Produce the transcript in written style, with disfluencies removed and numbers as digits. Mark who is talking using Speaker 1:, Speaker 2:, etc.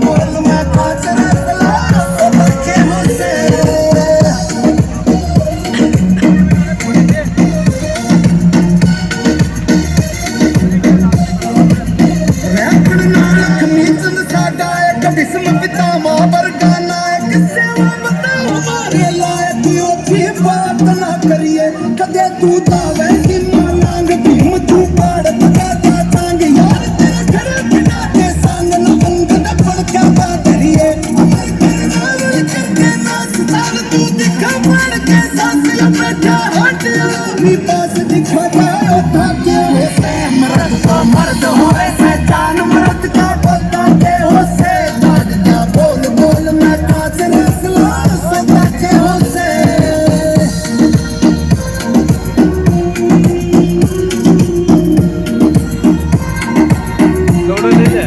Speaker 1: बोल मैं कांच रसला सबके होसे रैपड़ नाल खमीचन साडा एक किस्म पिता मां बरगाना एक सेवा बताओ हमारे लायक ओछी बात ना करिए कदे तू तावे की मांग भीम तू पाड़ तका टांग यार तेरे घर बिना के संग न अंग न पड़ क्या बात करिए अमर करना करके नाच साल तू दिखा पड़ के सांस बैठा हटिया नी पास दिखा जाओ था के होसे मर्द तो मर्द होए से जान मर्द का बोलता के होसे दर्द का बोल बोल मैं कांच रसला सबके होसे
Speaker 2: दौड़ो ले ले